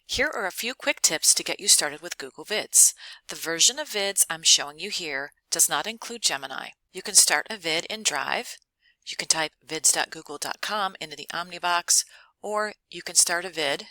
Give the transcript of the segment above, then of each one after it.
Here are a few quick tips to get you started with Google Vids. The version of Vids I'm showing you here does not include Gemini. You can start a vid in Drive. You can type vids.google.com into the Omnibox, or you can start a vid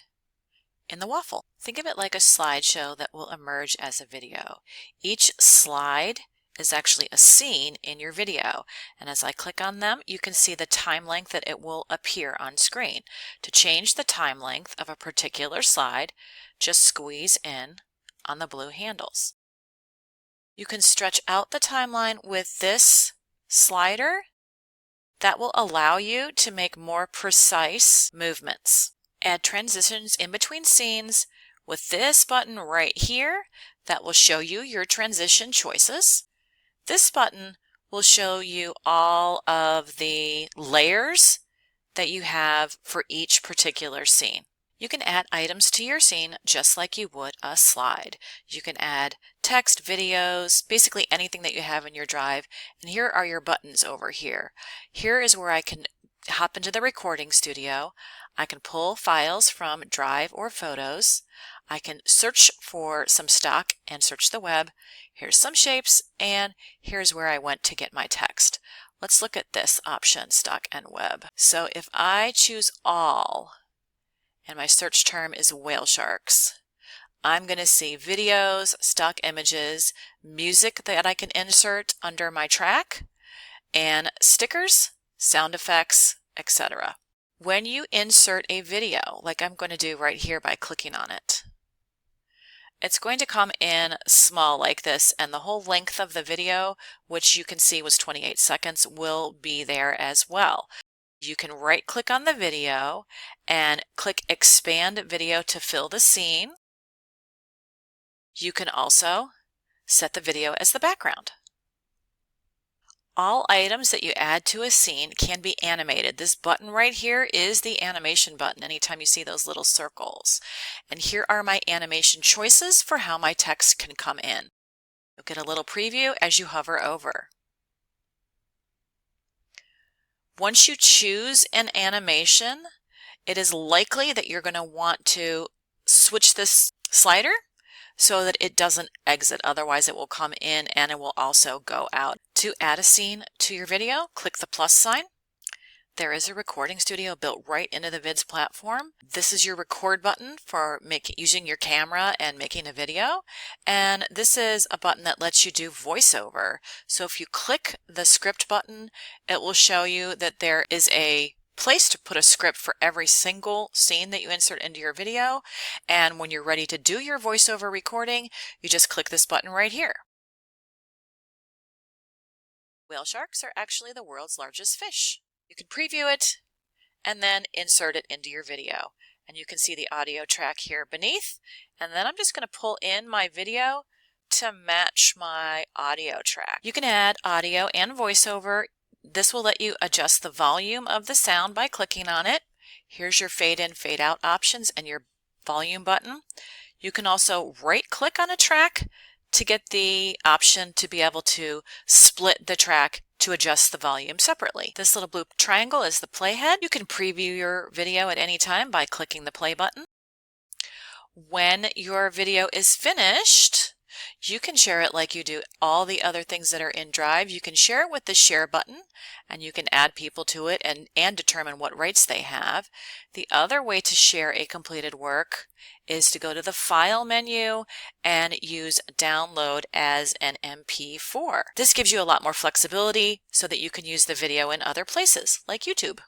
in the waffle. Think of it like a slideshow that will emerge as a video. Each slide is actually a scene in your video, and as I click on them you can see the time length that it will appear on screen. To change the time length of a particular slide, just squeeze in on the blue handles. You can stretch out the timeline with this slider. That will allow you to make more precise movements. Add transitions in between scenes with this button right here that will show you your transition choices. This button will show you all of the layers that you have for each particular scene. You can add items to your scene just like you would a slide. You can add text, videos, basically anything that you have in your Drive. And here are your buttons over here. Here is where I can hop into the recording studio. I can pull files from Drive or Photos. I can search for some stock and search the web. Here's some shapes, and here's where I went to get my text. Let's look at this option, stock and web. So if I choose all, and my search term is whale sharks, I'm going to see videos, stock images, music that I can insert under my track, and stickers, sound effects, etc. When you insert a video, like I'm going to do right here by clicking on it, it's going to come in small like this, and the whole length of the video, which you can see was 28 seconds, will be there as well. You can right click on the video and click expand video to fill the scene. You can also set the video as the background. All items that you add to a scene can be animated. This button right here is the animation button anytime you see those little circles. And here are my animation choices for how my text can come in. You'll get a little preview as you hover over. Once you choose an animation, it is likely that you're going to want to switch this slider so that it doesn't exit. Otherwise it will come in and it will also go out. To add a scene to your video, click the plus sign. There is a recording studio built right into the Vids platform. This is your record button for using your camera and making a video. And this is a button that lets you do voiceover. So if you click the script button, it will show you that there is a place to put a script for every single scene that you insert into your video. And when you're ready to do your voiceover recording, you just click this button right here. Whale sharks are actually the world's largest fish. You can preview it and then insert it into your video. And you can see the audio track here beneath. And then I'm just going to pull in my video to match my audio track. You can add audio and voiceover. This will let you adjust the volume of the sound by clicking on it. Here's your fade in, fade out options and your volume button. You can also right click on a track to get the option to be able to split the track to adjust the volume separately. This little blue triangle is the playhead. You can preview your video at any time by clicking the play button. When your video is finished, you can share it like you do all the other things that are in Drive. You can share it with the share button, and you can add people to it and determine what rights they have. The other way to share a completed work is to go to the File menu and use Download as an MP4. This gives you a lot more flexibility so that you can use the video in other places, like YouTube.